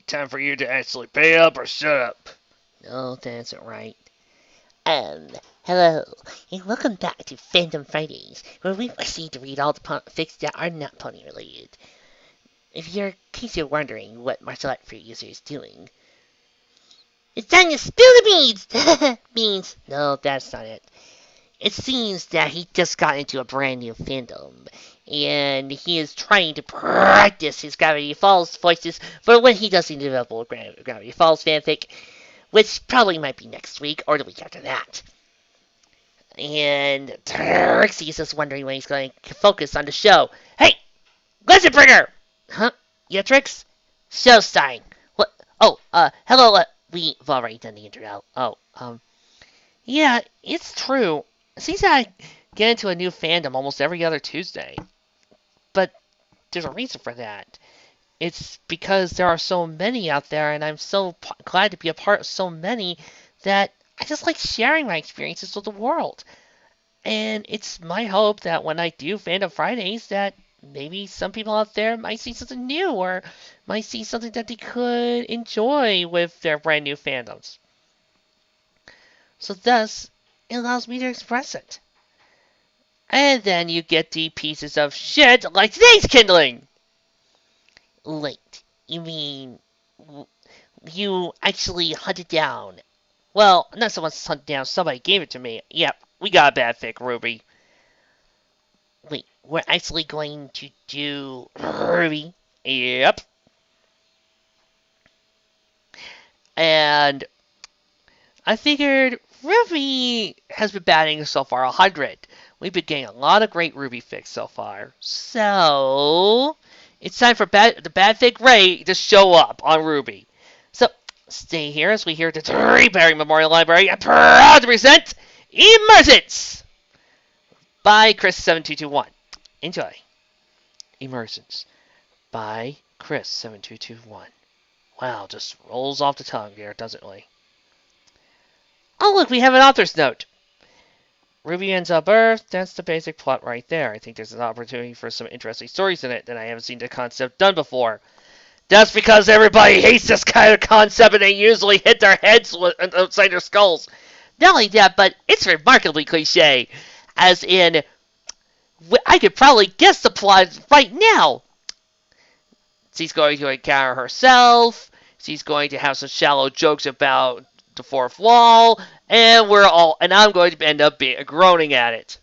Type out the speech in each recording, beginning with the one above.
Time for you to actually pay up or shut up. No, that's right. Hello, and welcome back to Fandom Fridays, where we proceed to read all the fics that are not pony related. In case you're wondering what martial art fruit user is doing, it's time to spill the beans! Beans! No, that's not it. It seems that he just got into a brand new fandom, and he is trying to practice his Gravity Falls voices for when he does the inevitable Gravity Falls fanfic, which probably might be next week or the week after that. And Trixie is just wondering when he's going to focus on the show. Hey, Legend Bringer! Huh? Yeah, Trix? Show starting. What? Oh, hello, we've already done the intro. Oh, yeah, it's true. It seems that I get into a new fandom almost every other Tuesday. But there's a reason for that. It's because there are so many out there, and I'm so glad to be a part of so many that I just like sharing my experiences with the world. And it's my hope that when I do Fandom Fridays that maybe some people out there might see something new or might see something that they could enjoy with their brand new fandoms. So thus, it allows me to express it. And then you get the pieces of shit like today's kindling! Wait, you mean you actually hunted down? Well, not someone hunted down, somebody gave it to me. Yep, we got a bad fic, RWBY. Wait, we're actually going to do RWBY? Yep. And I figured RWBY has been batting so far 100. We've been getting a lot of great RWBY fics so far. So, it's time for the bad fic Ray to show up on RWBY. So, stay here as we hear the Berry Memorial Library are proud to present Emergance by Chris7221. Enjoy. Emergence by Chris7221. Wow, just rolls off the tongue there, doesn't it? Oh, look, we have an author's note. RWBY ends up Earth. That's the basic plot right there. I think there's an opportunity for some interesting stories in it that I haven't seen the concept done before. That's because everybody hates this kind of concept and they usually hit their heads outside their skulls. Not only that, but it's remarkably cliche. As in, I could probably guess the plot right now. She's going to encounter herself. She's going to have some shallow jokes about the fourth wall, and I'm going to end up groaning at it.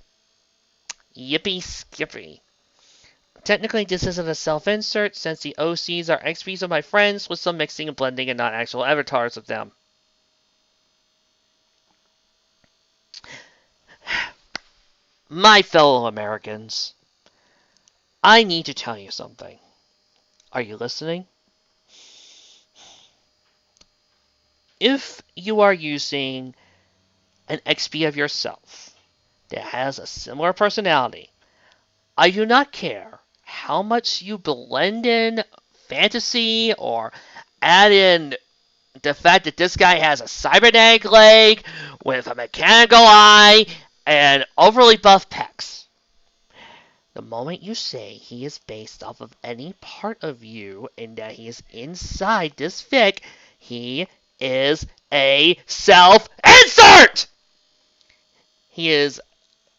Yippee skippy. Technically, this isn't a self-insert, since the OCs are XPs of my friends, with some mixing and blending and not actual avatars of them. My fellow Americans, I need to tell you something. Are you listening? If you are using an XP of yourself that has a similar personality, I do not care how much you blend in fantasy or add in the fact that this guy has a cybernetic leg with a mechanical eye and overly buff pecs. The moment you say he is based off of any part of you and that he is inside this fic, he is a self-insert! He is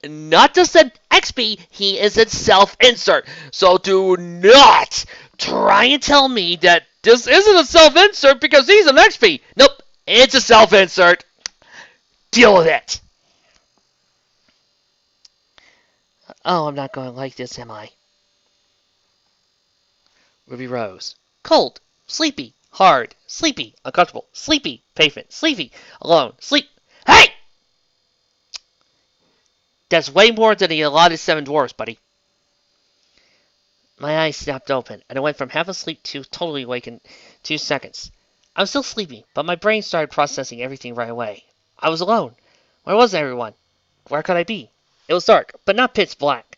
not just an XP, he is a self-insert. So do not try and tell me that this isn't a self-insert because he's an XP. Nope, it's a self-insert. Deal with it. Oh, I'm not going to like this, am I? Ruby Rose. Cold, sleepy, hard, sleepy, uncomfortable, sleepy, pavement, sleepy, alone, sleep. Hey! That's way more than the allotted 7 dwarves, buddy. My eyes snapped open, and I went from half asleep to totally awake in 2 seconds. I was still sleepy, but my brain started processing everything right away. I was alone. Where was everyone? Where could I be? It was dark, but not pitch black.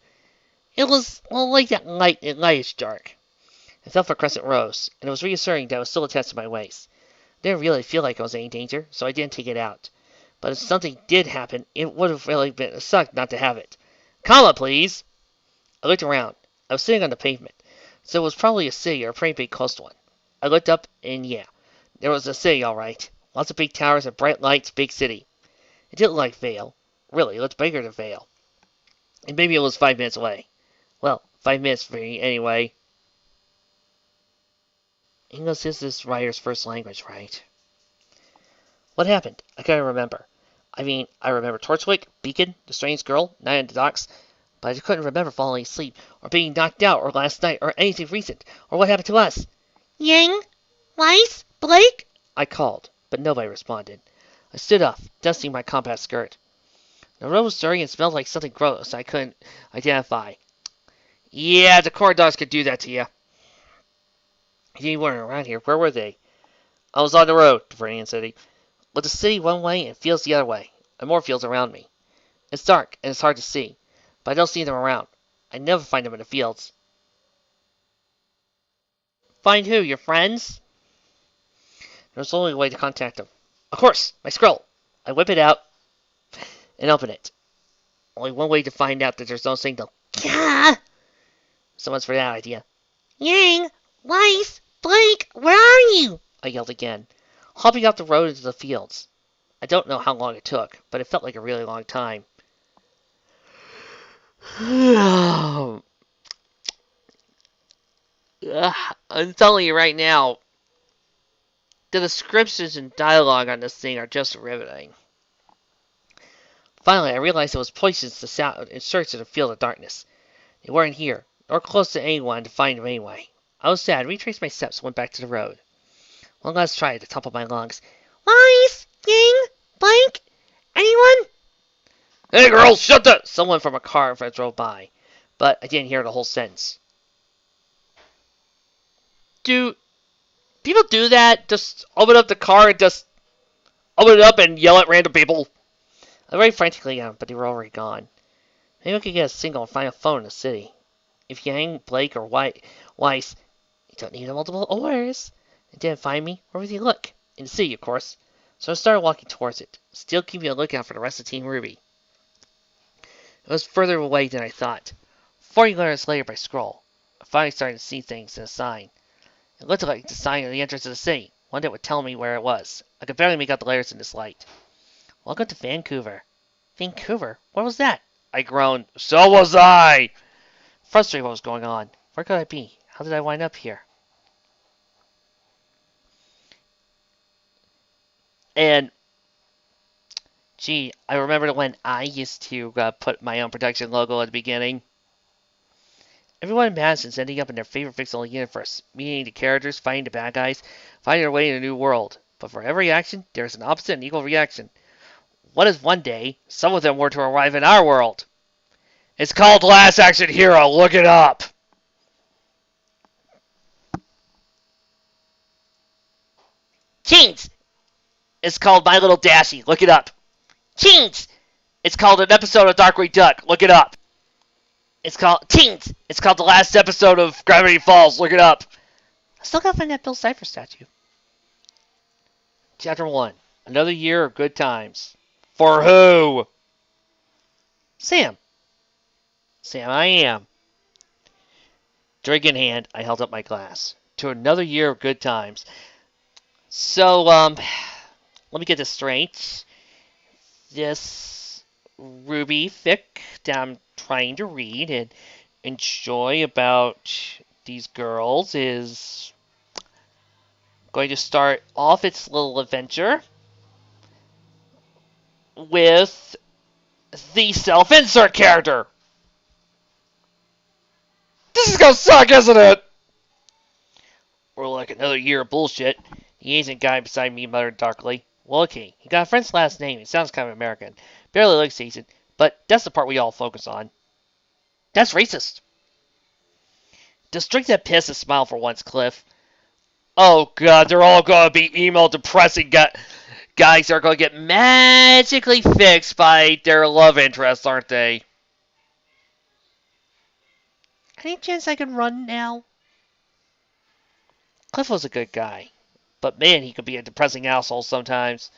It was, well, like that lightish dark. I felt for Crescent Rose, and it was reassuring that it was still attached to my waist. I didn't really feel like I was in any danger, so I didn't take it out. But if something did happen, it would have really been a suck not to have it. Comma, please! I looked around. I was sitting on the pavement, so it was probably a city or a pretty big coastal one. I looked up, and yeah, there was a city, all right. Lots of big towers and bright lights, big city. It didn't look like Vale. Really, it looked bigger than Vale. And maybe it was 5 minutes away. Well, 5 minutes for me, anyway. English is this writer's first language, right? What happened? I couldn't remember. I mean, I remember Torchwick, Beacon, the strange girl, night on the docks, but I just couldn't remember falling asleep, or being knocked out, or last night, or anything recent, or what happened to us. Yang? Weiss? Blake? I called, but nobody responded. I stood up, dusting my compact skirt. The road was dirty and smelled like something gross I couldn't identify. Yeah, the corn dogs could do that to you. You weren't around here. Where were they? I was on the road, Vernian said. With the city one way and fields the other way, and more fields around me. It's dark, and it's hard to see, but I don't see them around. I never find them in the fields. Find who? Your friends? There's only a way to contact them. Of course, my scroll. I whip it out and open it. Only one way to find out that there's no signal. Gah! So much for that idea. Yang! Weiss! Blake! Where are you? I yelled again, hopping off the road into the fields. I don't know how long it took, but it felt like a really long time. I'm telling you right now, the descriptions and dialogue on this thing are just riveting. Finally, I realized it was poisons to sound in search of the field of darkness. They weren't here, nor close to anyone to find them anyway. I was sad, retraced my steps, and went back to the road. One last try at the top of my lungs. Weiss! Yang! Blake! Anyone? Hey girl, shut the... Someone from a car in front drove by, but I didn't hear the whole sentence. Do people do that? Just open up the car and just open it up and yell at random people? I rang frantically at them, but they were already gone. Maybe I could get a signal and find a phone in the city. If Yang, Blake, or Weiss, you don't need multiple orders. They didn't find me. Where would they look? In the city, of course. So I started walking towards it, still keeping a lookout for the rest of Team RWBY. It was further away than I thought. 40 letters later by scroll, I finally started to see things in a sign. It looked like the sign at the entrance of the city, one that would tell me where it was. I could barely make out the letters in this light. Welcome to Vancouver. Vancouver? What was that? I groaned. So was I! Frustrated what was going on. Where could I be? How did I wind up here? And, gee, I remember when I used to put my own production logo at the beginning. Everyone in Madison's ending up in their favorite fictional universe, meeting the characters, fighting the bad guys, finding their way in a new world. But for every action, there is an opposite and equal reaction. What if one day, some of them were to arrive in our world? It's called Last Action Hero, look it up! Chains! It's called My Little Dashie, look it up. Chains! It's called an episode of Darkwing Duck, look it up. It's called Teens! It's called the last episode of Gravity Falls, look it up! I still gotta find that Bill Cipher statue. Chapter 1. Another year of good times. For who? Sam. Sam, I am. Drink in hand, I held up my glass. To another year of good times. So, let me get this straight. This RWBY fic that I'm trying to read and enjoy about these girls is going to start off its little adventure with the self-insert character. This is gonna suck, isn't it? Or like another year of bullshit. The Asian guy beside me muttered darkly. Well, okay, he got a friend's last name. It sounds kind of American. Barely looks Asian, but that's the part we all focus on. That's racist. Just drink that piss and smile for once, Cliff. Oh god, they're all gonna be emo, depressing Guys are gonna get magically fixed by their love interests, aren't they? Any chance I can run now? Cliff was a good guy. But man, he could be a depressing asshole sometimes.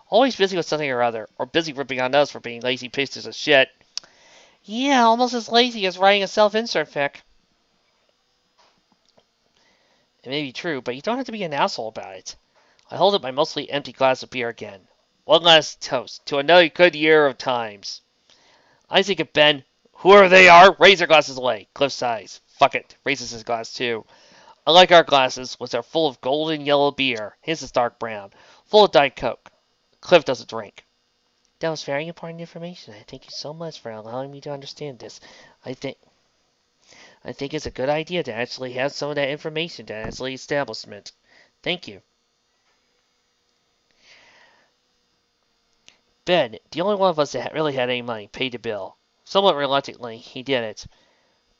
Always busy with something or other, or busy ripping on us for being lazy pieces of shit. Yeah, almost as lazy as writing a self-insert fic. It may be true, but you don't have to be an asshole about it. I hold up my mostly empty glass of beer again. One last toast to another good year of times. Isaac and Ben, whoever they are, raise their glasses away. Cliff sighs. Fuck it. Raises his glass too. Unlike our glasses, which are full of golden yellow beer, his is dark brown, full of Diet Coke. Cliff doesn't drink. That was very important information. I thank you so much for allowing me to understand this. I think it's a good idea to actually have some of that information to actually establishment. Thank you. Ben, the only one of us that really had any money, paid the bill. Somewhat reluctantly, he did it.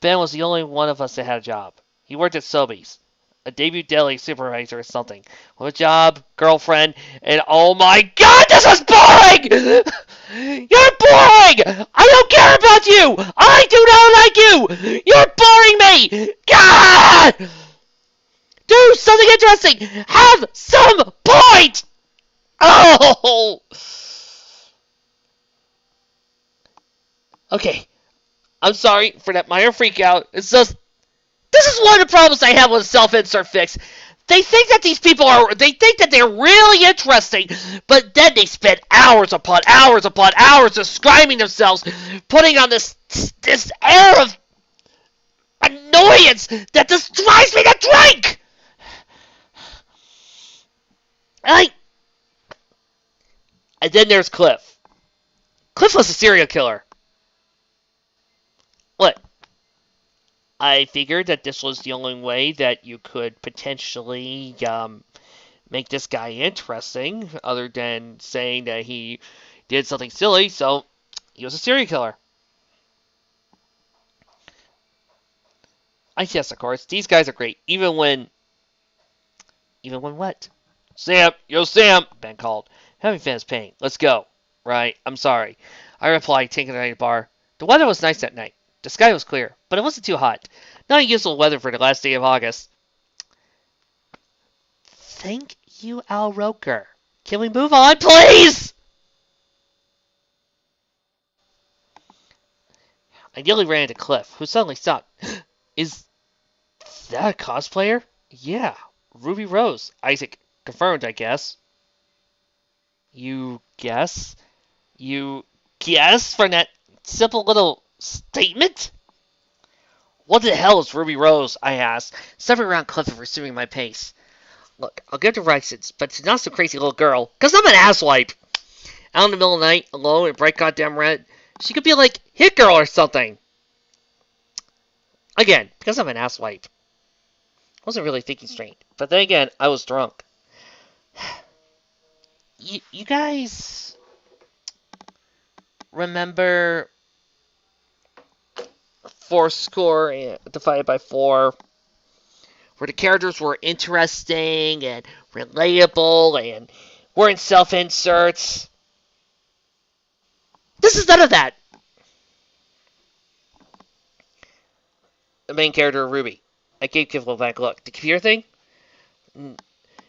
Ben was the only one of us that had a job. He worked at Sobeys, a debut deli supervisor or something, with a job, girlfriend, and oh my god, this is boring! You're boring! I don't care about you! I do not like you! You're boring me! God! Do something interesting! Have some point! Oh! Okay, I'm sorry for that minor freak out. It's just, this is one of the problems I have with self-insert fix. They think that these people they think that they're really interesting, but then they spend hours upon hours describing themselves, putting on this air of annoyance that just drives me to drink! And then there's Cliff. Cliff was a serial killer. What? I figured that this was the only way that you could potentially make this guy interesting, other than saying that he did something silly, so he was a serial killer. Yes, of course, these guys are great, even when what? Sam, yo Sam, Ben called. Having finished paying. Let's go. Right, I'm sorry. I replied, taking a night bar. The weather was nice that night. The sky was clear, but it wasn't too hot. Not unusual weather for the last day of August. Thank you, Al Roker. Can we move on, please? I nearly ran into Cliff, who suddenly stopped. Is that a cosplayer? Yeah, Ruby Rose. Isaac confirmed, I guess. You guess? You guess from that simple little statement? What the hell is Ruby Rose? I asked, stepping around Cliff and pursuing my pace. Look, I'll give directions, but she's not so crazy little girl, 'cause I'm an asswipe. Out in the middle of the night, alone in bright goddamn red, she could be like Hit Girl or something. Again, because I'm an asswipe. I wasn't really thinking straight, but then again, I was drunk. You guys remember Fourscore divided by 4, where the characters were interesting and relatable and weren't self-inserts? This is none of that. The main character, Ruby. I gave Kif a back look. The computer thing?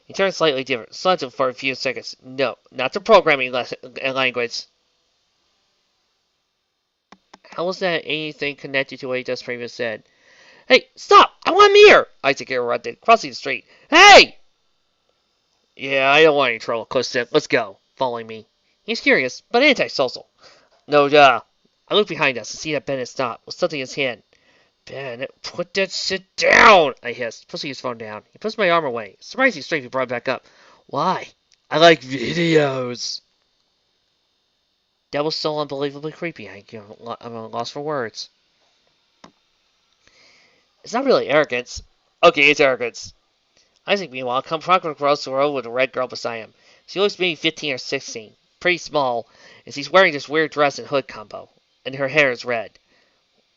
He turned slightly different. Silent for a few seconds. No, not the programming language. How was that anything connected to what he just previously said? Hey, stop! I want him here! Isaac interrupted, crossing the street. Hey! Yeah, I don't want any trouble, Cliff said. Let's go. Following me. He's curious, but antisocial. No duh. I looked behind us and see that Ben had stopped, with something in his hand. Ben, put that shit down! I hissed, pushing his phone down. He pushed my arm away. Surprisingly straight, he brought it back up. Why? I like videos. That was so unbelievably creepy. I'm lost for words. It's not really arrogance. Okay, it's arrogance. Isaac, meanwhile, comes walking across the road with a red girl beside him. She looks maybe 15 or 16. Pretty small, and she's wearing this weird dress and hood combo. And her hair is red.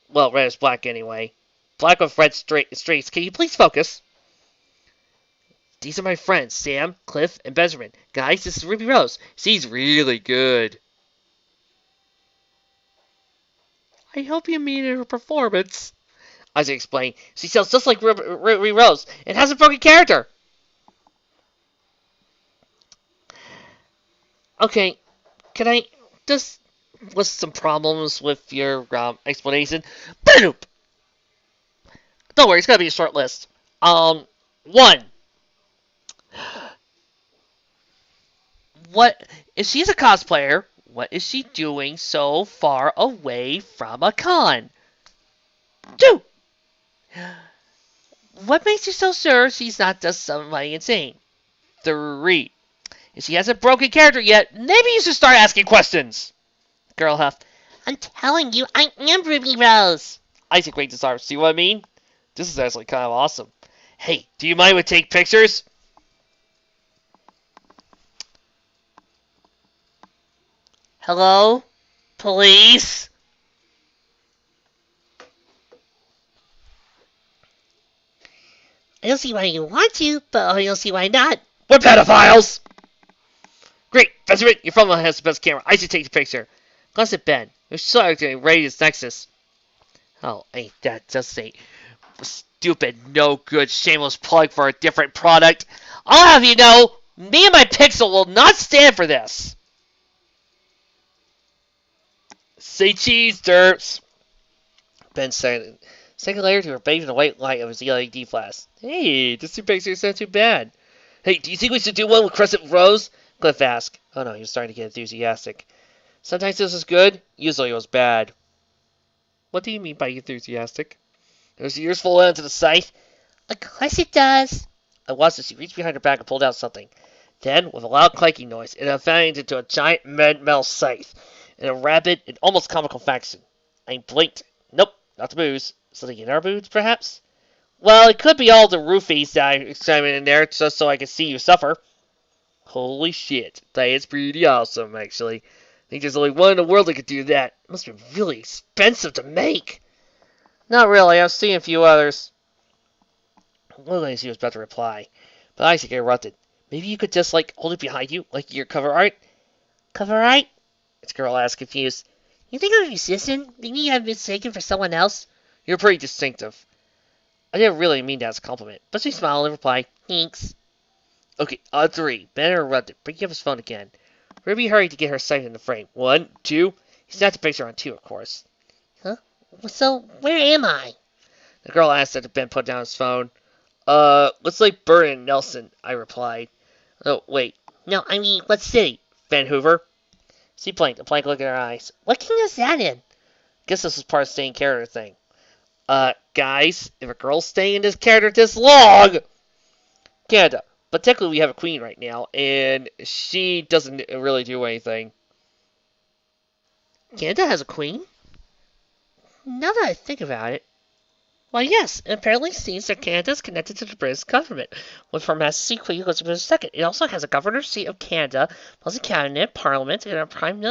Well, red is black anyway. Black with red streaks. Can you please focus? These are my friends, Sam, Cliff, and Benjamin. Guys, this is Ruby Rose. She's really good. I hope you mean her performance. Isaac explained. She sounds just like Ruby Rose and has a broken character. Okay, can I just list some problems with your explanation? Don't worry, it's gonna be a short list. 1. What if she's a cosplayer? What is she doing so far away from a con? 2. What makes you so sure she's not just somebody insane? 3. If she hasn't broken character yet, maybe you should start asking questions. Girl huffed. I'm telling you, I am Ruby Rose. Isaac winked his arms. See what I mean? This is actually kind of awesome. Hey, do you mind if we take pictures? Hello? Police? I don't see why you want to, but I don't see why not. We're pedophiles! Great, Benjamin, your phone has the best camera. I should take the picture. Glance at Ben. You're so getting ready to Nexus. Oh, ain't that just a stupid, no good, shameless plug for a different product? I'll have you know, me and my Pixel will not stand for this. Say cheese, derps. Ben said, second layer to bathe in the white light of his LED flash. Hey, this two pictures not too bad. Hey, do you think we should do one with Crescent Rose? Cliff asked. Oh no, he was starting to get enthusiastic. Sometimes this is good, usually it was bad. What do you mean by enthusiastic? There's ears full into the scythe. Of course it does. I watched as she reached behind her back and pulled out something. Then, with a loud clanking noise, it unfolded into a giant metal scythe in a rapid and almost comical fashion. I blinked. Nope, not the booze. Something in our boots, perhaps? Well, it could be all the roofies that I examined in there just so I could see you suffer. Holy shit, that is pretty awesome, actually. I think there's only one in the world that could do that. It must be really expensive to make. Not really, I've seen a few others. Lily, she was about to reply, but Isaac interrupted. Maybe you could just, hold it behind you, like your cover art? Cover art? This girl asked, confused. You think I'm a musician? Maybe you have been mistaken for someone else? You're pretty distinctive. I didn't really mean that as a compliment, but she smiled and replied, thanks. Okay, on 3. Ben interrupted, breaking up his phone again. Ruby hurried to get her sight in the frame. 1, 2. He snapped the picture on 2, of course. Huh? So, where am I? The girl asked after Ben put down his phone. Looks like Bert and Nelson, I replied. Oh, wait. No, I mean, what city? Vancouver. She blinked, a blank look in her eyes. What king is that in? Guess this was part of the staying character thing. Guys, if a girl's staying in this character this long... Canada. But technically we have a queen right now, and she doesn't really do anything. Canada has a queen? Now that I think about it. Why, yes, it apparently seems that Canada is connected to the British government, with Her Majesty Queen Elizabeth II. It also has a governor seat of Canada, plus a cabinet, parliament, and a prime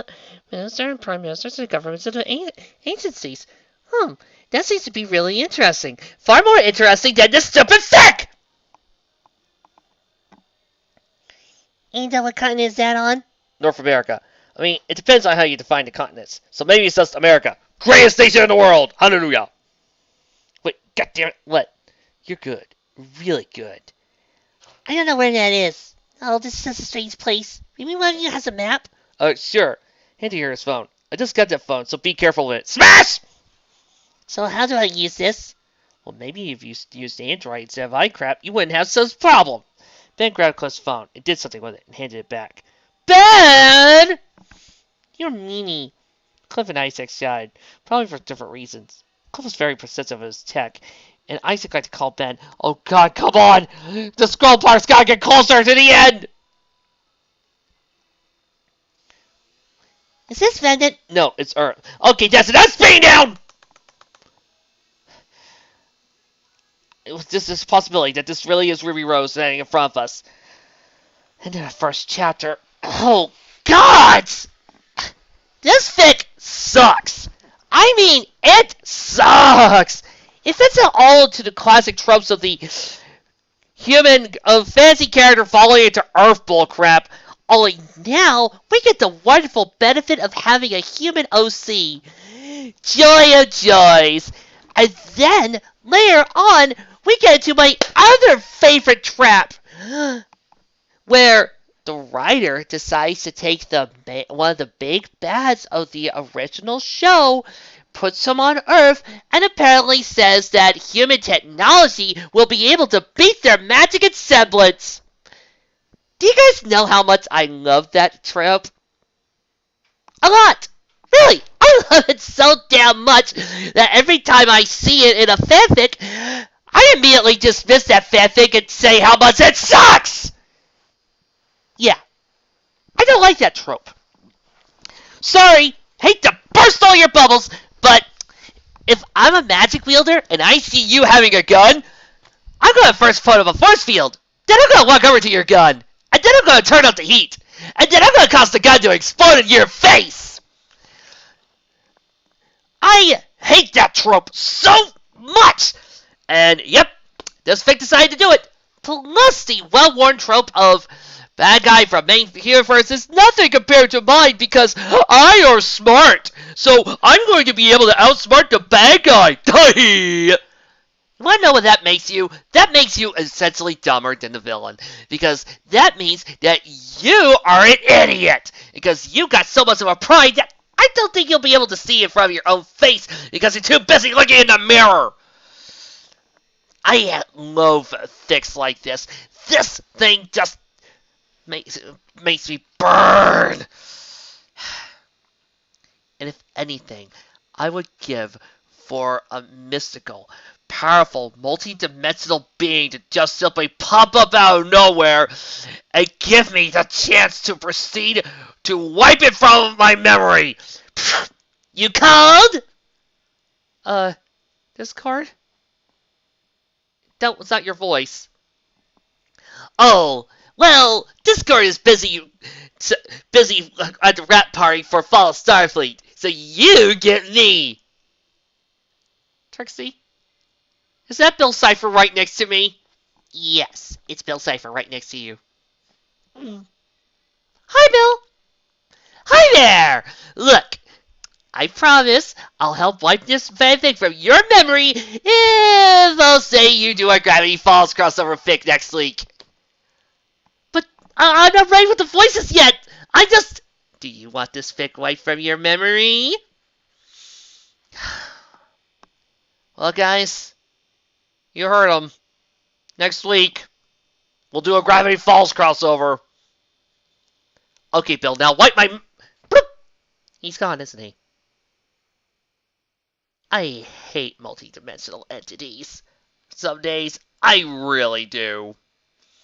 minister and prime ministers and governments of the agencies. That seems to be really interesting. Far more interesting than this stupid stick! And what continent is that on? North America. I mean, it depends on how you define the continents. So maybe it's just America. Greatest nation in the world! Hallelujah! Wait, goddammit, what? You're good. Really good. I don't know where that is. Oh, this is such a strange place. Maybe one of you has a map? Sure. Hand here his phone. I just got that phone, so be careful with it. Smash! So how do I use this? Well, maybe if you used Android instead of iCrap, you wouldn't have such a problem. Ben grabbed Cliff's phone and did something with it and handed it back. Ben! You're meanie. Cliff and Isaac shied, probably for different reasons. Cliff was very persistent of his tech, and Isaac liked to call Ben, oh god, come on! The scroll part's gotta get closer to the end! Is this Vendant? No, it's Earth. Okay, that's enough speeding down! This is a possibility that this really is Ruby Rose standing in front of us. And in the first chapter... Oh, God! This fic sucks! I mean, it sucks! It fits all into the classic tropes of the fancy character falling into Earth bullcrap. Only now, we get the wonderful benefit of having a human OC. Joy of joys! And then, later on, we get into my other favorite trap, where the writer decides to take one of the big bads of the original show, puts him on Earth and apparently says that human technology will be able to beat their magic and semblance. Do you guys know how much I love that trope? A lot! Really! I love it so damn much that every time I see it in a fanfic, I immediately dismiss that fanfic and say how much it sucks! Yeah, I don't like that trope. Sorry, hate to burst all your bubbles, but if I'm a magic wielder and I see you having a gun, I'm going to first put up a force field. Then I'm going to walk over to your gun. And then I'm going to turn up the heat. And then I'm going to cause the gun to explode in your face. I hate that trope so much. And yep, this fic decided to do it. Plus the well-worn trope of bad guy from main universe is nothing compared to mine because I are smart. So I'm going to be able to outsmart the bad guy. You want to know what that makes you? That makes you essentially dumber than the villain. Because that means that you are an idiot. Because you got so much of a pride that I don't think you'll be able to see it from your own face. Because you're too busy looking in the mirror. I loathe fics like this. This thing just makes me burn. And if anything, I would give for a mystical, powerful, multi-dimensional being to just simply pop up out of nowhere and give me the chance to proceed to wipe it from my memory. You called? Discord? That was not your voice. Oh, well, Discord is busy at the rap party for Fall of Starfleet, so you get me. Trixie? Is that Bill Cipher right next to me? Yes, it's Bill Cipher right next to you. Hi, Bill. Hi there. Look, I promise I'll help wipe this fanfic from your memory if I'll say you do a Gravity Falls crossover fic next week. But I'm not ready with the voices yet. Do you want this fic wiped from your memory? Well, guys, you heard him. Next week, we'll do a Gravity Falls crossover. Okay, Bill, now wipe my... Bloop. He's gone, isn't he? I hate multi-dimensional entities. Some days, I really do.